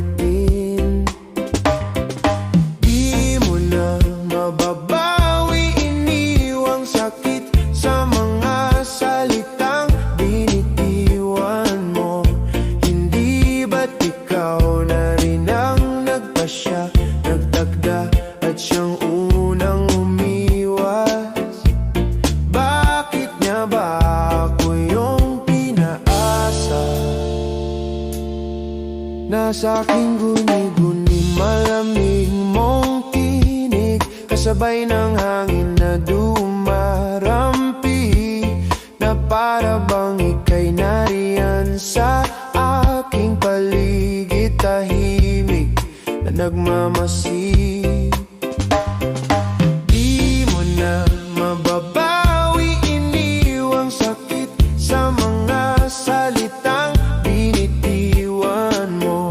abutin. Di mo na mababawi, iniwang sakit sa mga salitang binitiwan mo. Hindi ba't ikaw na rin ang nagpasya, nagtagda at siyang unang umiwas? Bakit niya ba ako yung pinaasa? Nasa aking guni-guni, malamig mong tinig, kasabay ng hangin na dumarampi, na para bang ika'y nariyan sa aking paligid, tahimik na nagmamasid. Di mo na mababawi, iniwang sakit sa mga salitang binitiwan mo.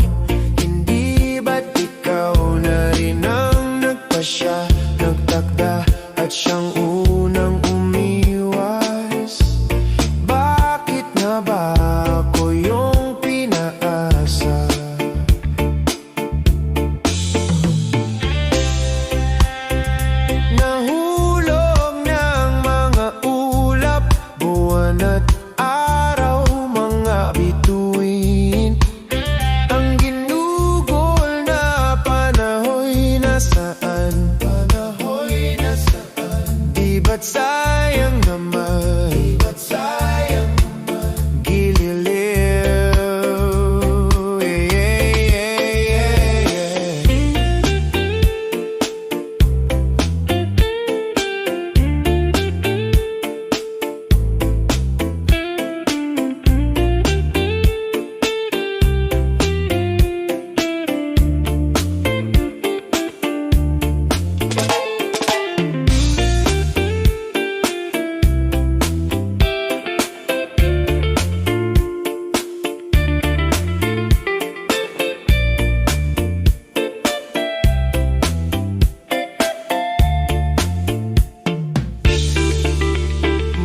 Hindi ba't ikaw na rin ang nagpasya, nagtakda at siyang unang umiwas? Bakit nga ba ako yung pinaasa? Nahulog ng mga ulap, buwan at araw, mga bituin. Ang ginugol na panahoy nasaan? Panahoy nasaan? Di ba't sayang naman? Di ba't sayang naman? Gililiw, yeah, yeah, yeah, yeah.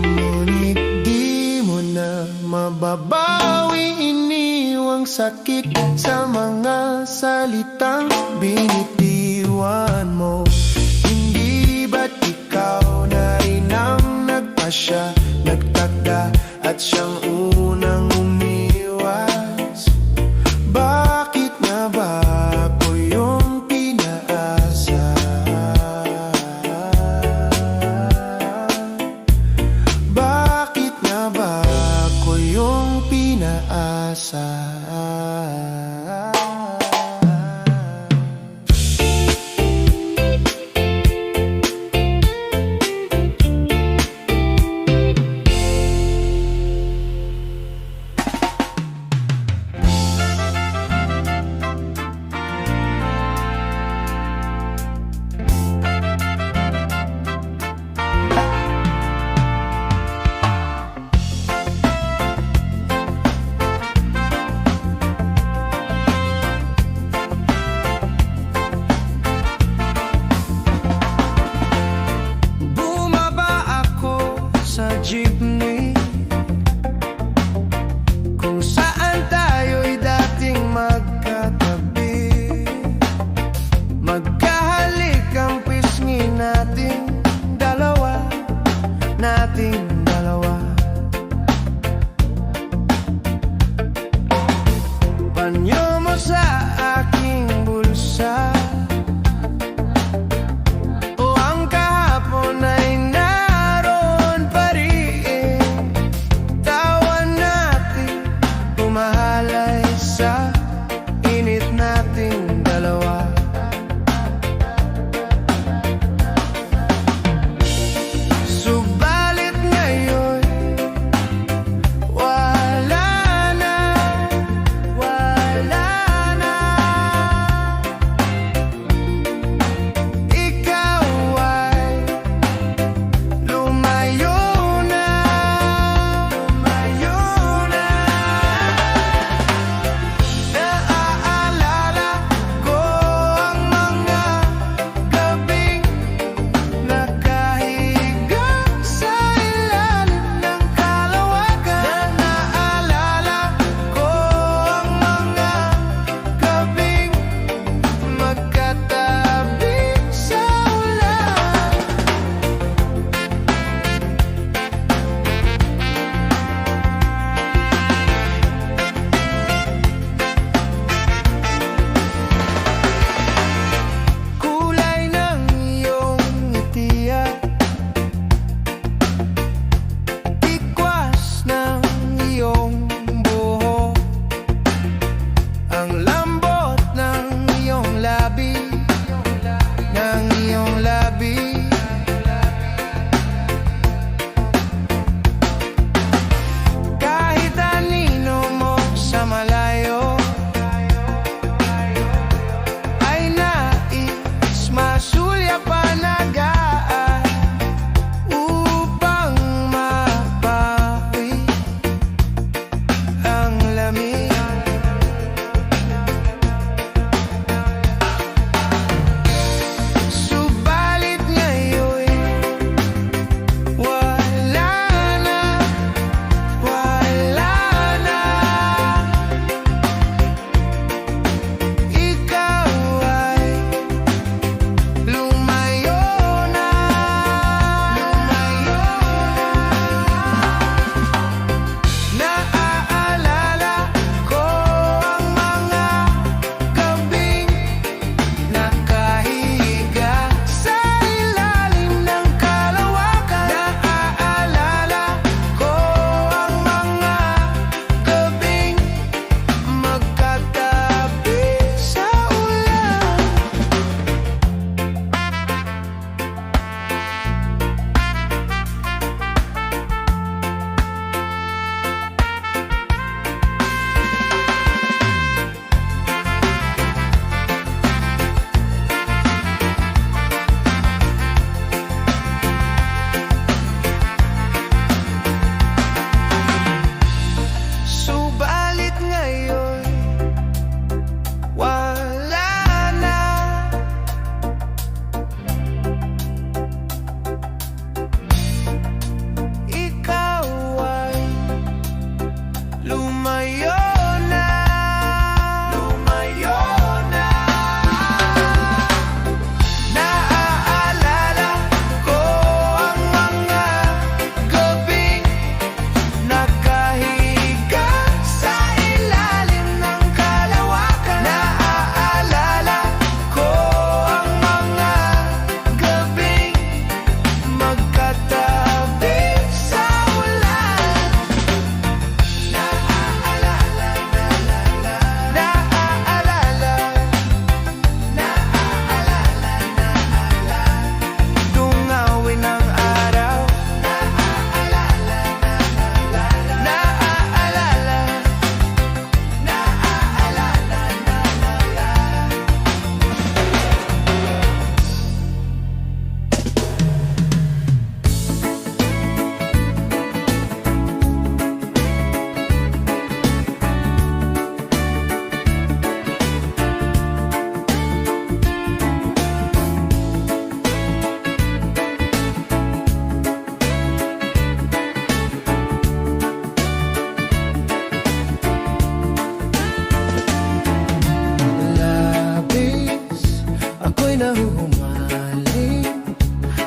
Ngunit di mo na mababawi, iniwang sakit sa mga salitang binitiwan mo. Hindi ba't ikaw na rin ang nagpasya, nagtakda at siyang unang umiwas? Bakit nga ba ako yung pinaasa? Bakit nga ba ako yung pinaasa?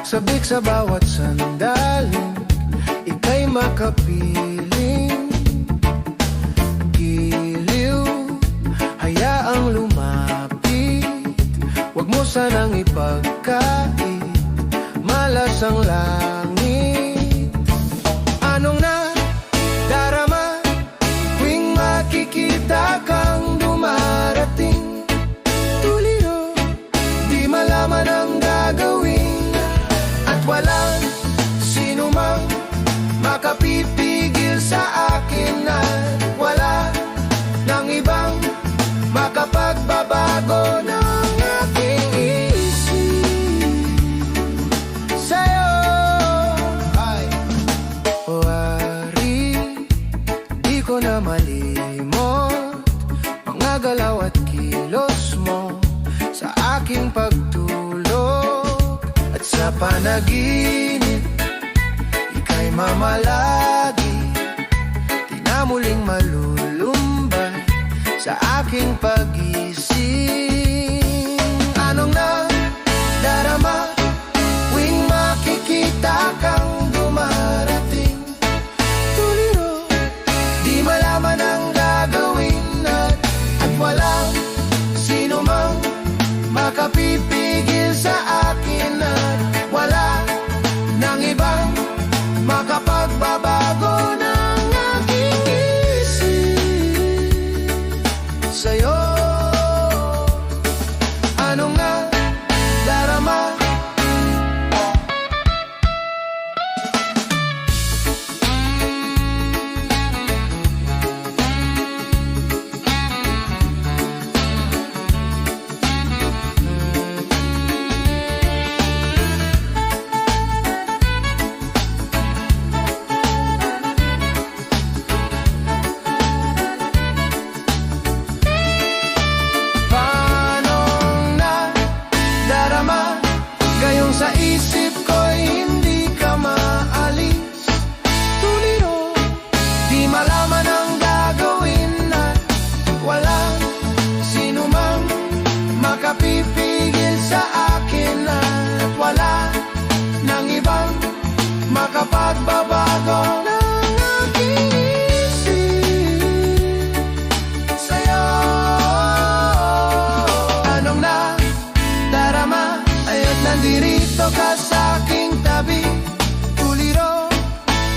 Sabik sa bawat sandaling ika'y makapiling. Giliw, hayaang lumapit, huwag mo sanang ipagkait, malas ang langit. Anong nadarama tuwing makikita kang dumarating? Tuliro, di malaman ang gagawin, at walang sino mang makapipigil sa akin, at wala nang ibang makapagbabago ng aking isip sa'yo. Ay, wari, di ko na malimot mga galaw at kilos mo sa aking pagtulog at sa panaginip. Ika'y mamalagi, di na muling malulumbay sa aking pag-ising. Anong nadarama tuwing makikita kang dumarating? Tuliro, di malaman ang gagawin, at walang sino mang makapipigil sa akin, at wala nang ibang makapagbabago ng aking isip sa'yo. Anong nadarama? Sa isip ko'y hindi ka maalis. Tuliro, di malaman ang gagawin, at walang sino mang makapipigil sa akin, at wala nang ibang makapagbabago ng aking isip sa'yo. Anong nadarama? Aya't nandirito ka sa aking tabi. Tuliro,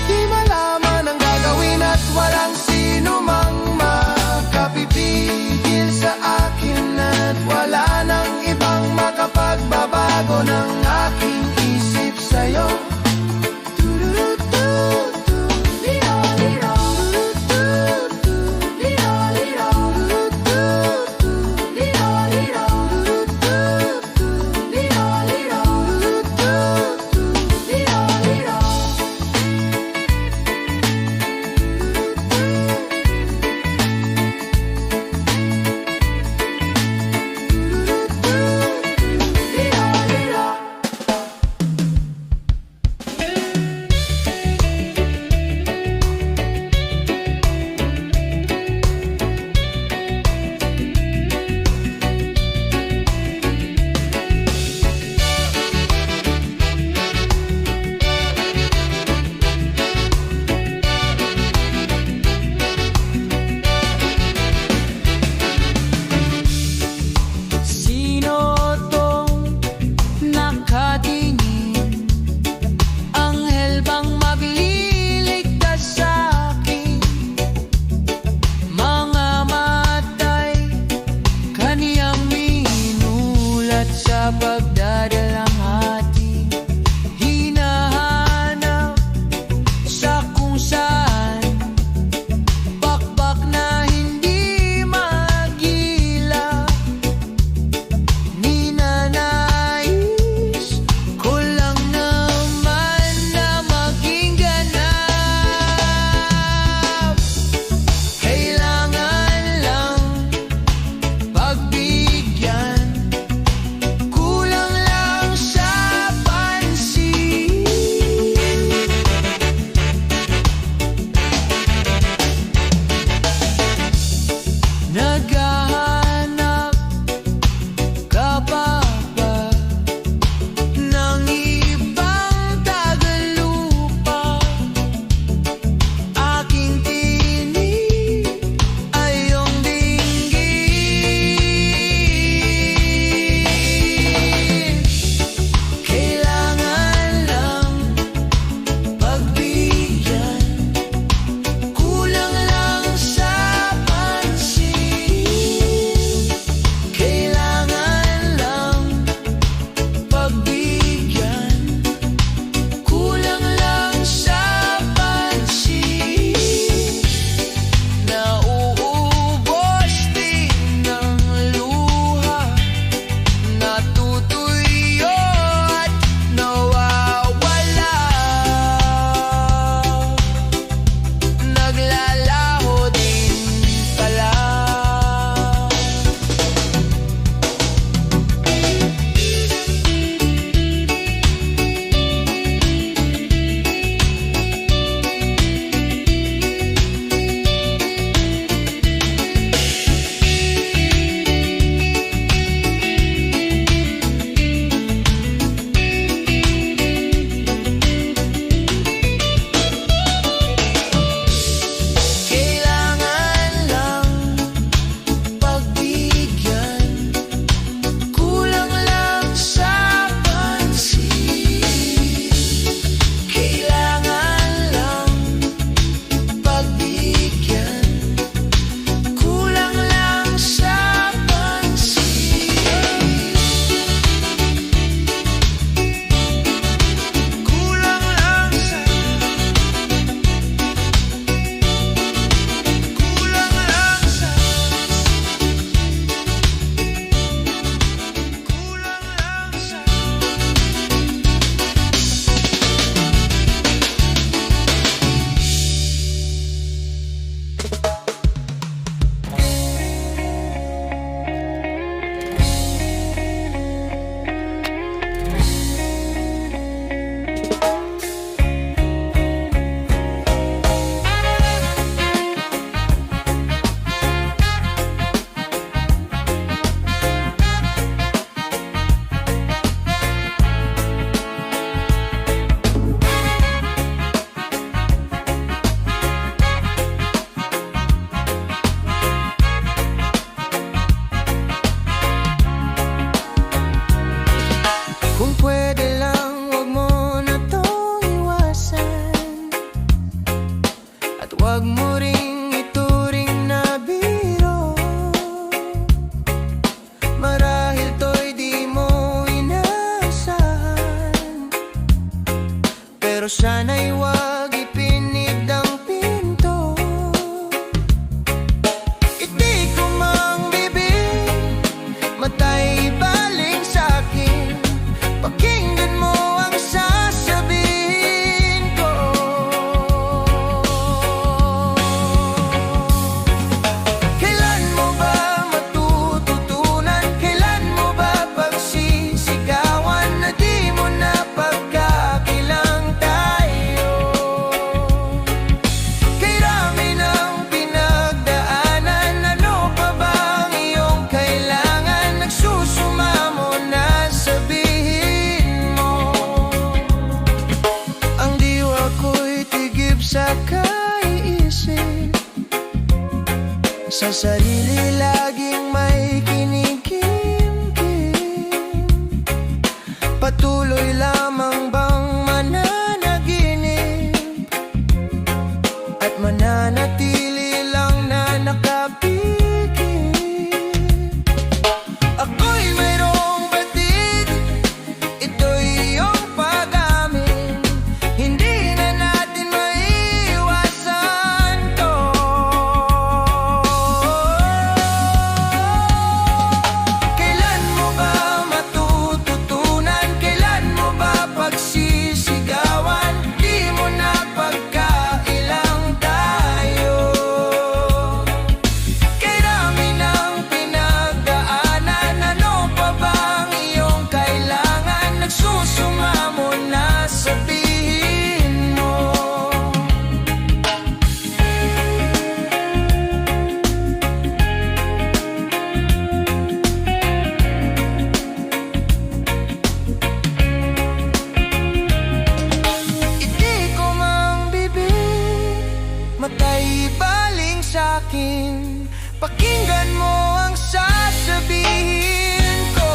di malaman ang gagawin, at walang sino mang makapipigil sa akin, at wala nang ibang makapagbabago ng aking isip sa'yo. Pagdadalang hati, hinahanap sa kung saan bakbak na hindi magila. Ninanais ko lang naman na maging ganap. Kailangan lang pagbigyan, kulang lang sana'y wag ipinid ang pinto. Itik ko mang bibig, matay baling sa'kin. Pakinggan mo ang sasabihin ko. Kailan mo ba matututunan? Kailan mo ba pagsisigawan na di mo na pagkakilang tayo? Kay rami ng pinagdaanan, ano pa bang iyong kailangan? Nagsusumamo na sabihin mo. Ang diwa ko'y tigib sa kaiisip, sa sarili laging may kinikimkim. Patuloy lamang bang mananaginip at mananatili lang na nakapikit? Ako'y mayroong batid, ito'y iyong pag-amin. Hindi na natin maiiwasan to. Kailan mo ba matututunan? Kailan mo ba pagsisigawan? Di mo na pagkailang tayo. Kay rami ng pinagdaanan, ano pa bang iyong kailangan? Nagsusumamo na sabihin mo. Itik ko mang bibig, matay baling sa'kin. Pakinggan mo ang sasabihin ko.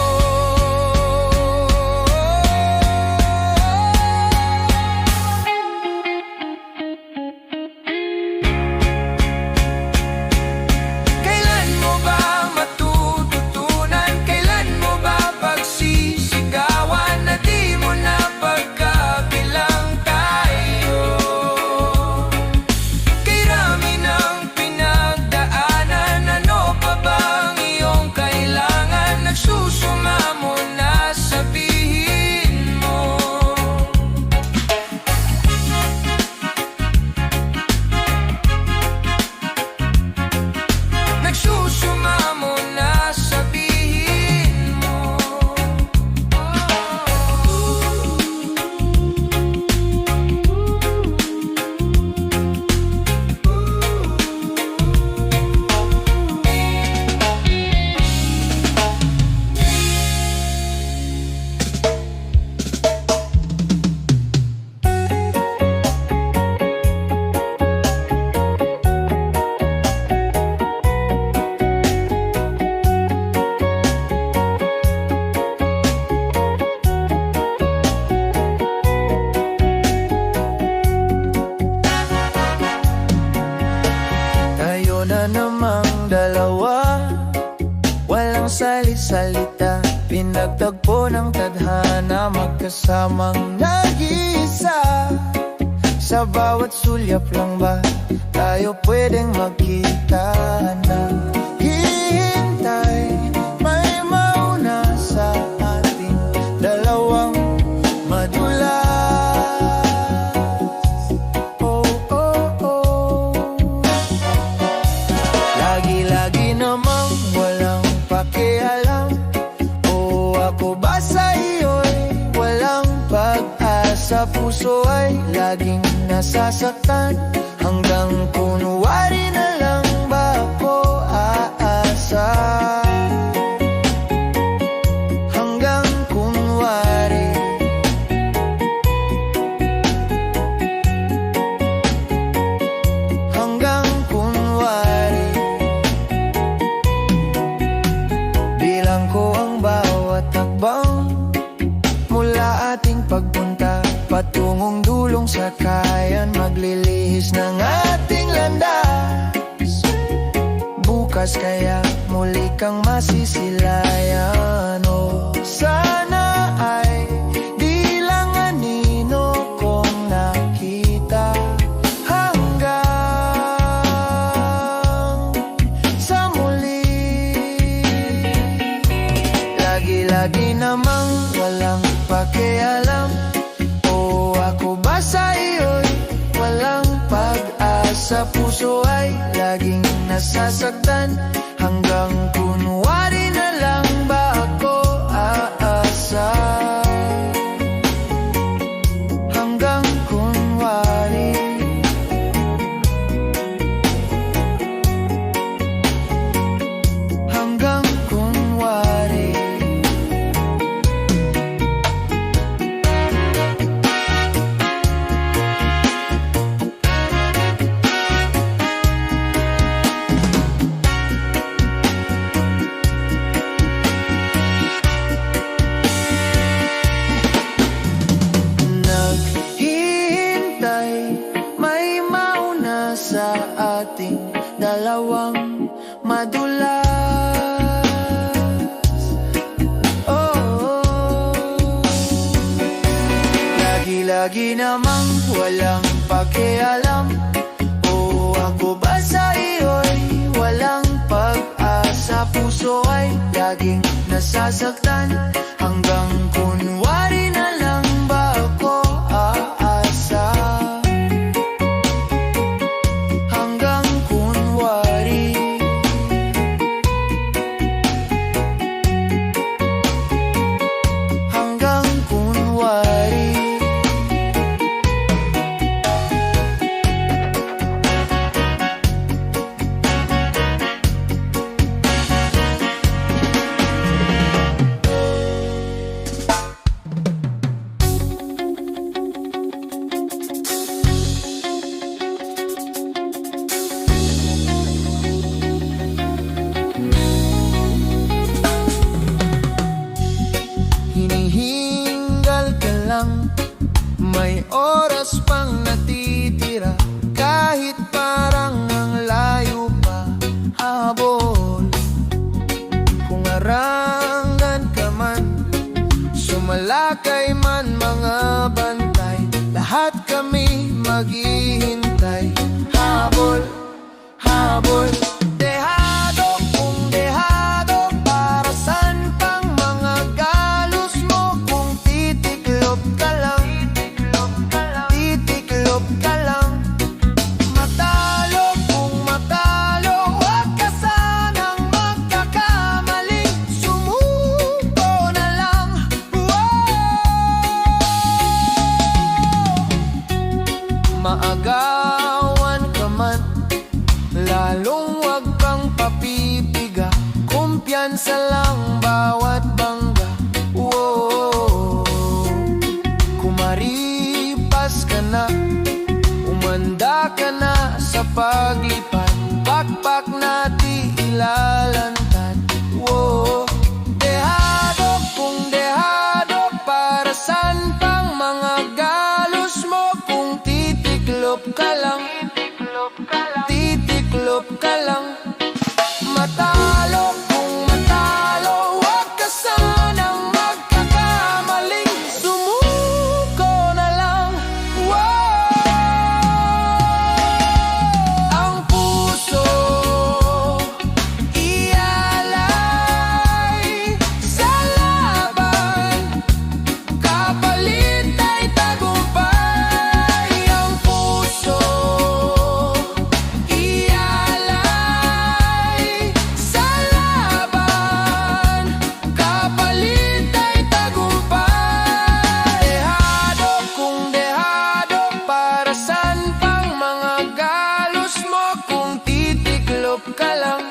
Kailan mo ba matututunan? Kailan mo ba pagsisigawan na di mo na pagkakilang tayo? Kay rami ng pinagdaanan, ano pa bang iyong kailangan? Nagsusumamo na sabihin mo. Nagsusumamo na sabihin mo. Tayo na namang dalawa, walang sali-salita. Pinagtagpo ng tadhana, magkasamang nag-iisa. Sa bawat sulyap lang ba tayo pwedeng magkita na? Hihintay, may mauna sa ating dalawang madulas. Oh, oh, oh. Lagi-lagi namang walang pakialam. O ako ba sa iyo'y walang pag-asa? Puso ay laging nasasaktan, hanggang kunwari na lang ba ako aasa? Hanggang kunwari. Hanggang kunwari. Bilang ko ang bawat hakbang mula ating pagpunta patungong dulong sakayan, maglilihis ng ating landas. Bukas kaya muli kang masisilayan. Oh, sana ay di lang anino kong na lagi namang walang pakialam. O ako ba sa iyo'y walang pag-asa? Puso ay laging nasasaktan, hanggang kunwari na lang ba ako aasa? Hanggang kunwari. Hanggang kunwari. May mauna sa ating dalawang madulas. Oh, lagi-lagi namang walang pakialam. O ako ba sa iyo'y walang pag-asa? Puso ay laging nasasaktan, hanggang kunwari na lang ba ako aasa? Hanggang kunwari. Hanggang kunwari. Hinihingal ka lang, may oras pang natitira, kahit parang ang layo pa, habol. Kung arangan ka man, sumalakay man mga bantay, lahat kami maghihintay. Habol, habol. Dehado kung dehado, para saan pang mga galos mo? Kung titiklop ka lang, titiklop ka lang. Matalo kung matalo, huwag ka sanang magkakamaling sumuko na lang. Maagawan ka man, lalong wag kang papipiga, kumpiyansa lang bawat bangga. Kumaripas ka na, umanda ka na sa paglipad, pakpak na di ilalantad. Dehado kung dehado, para saan pang mga galos mo? Kung titiklop ka lang, titiklop ka lang. Matalo kung matalo, huwag ka sanang magkakamaling sumuko na lang. Ang puso ialay sa laban, kapalit ay tagumpay. Ang puso ialay sa laban, kapalit ay tagumpay. Dehado kung dehado, para saan pang mga galos mo? Kung titiklop ka lang,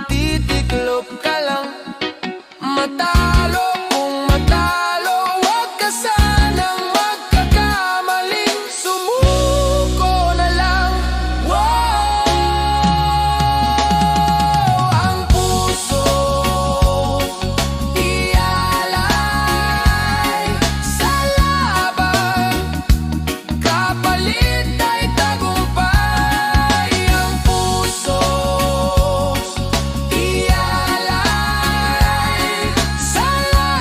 titiklop ka lang. Matalo kung matalo, huwag ka sanang magkakamaling sumuko na lang. Ang puso ialay sa laban, kapalit ay tagumpay. Ang puso ialay sa laban,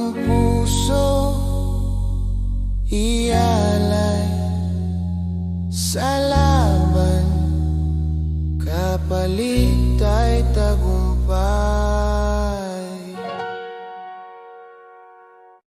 ang puso ialay sa laban kapalit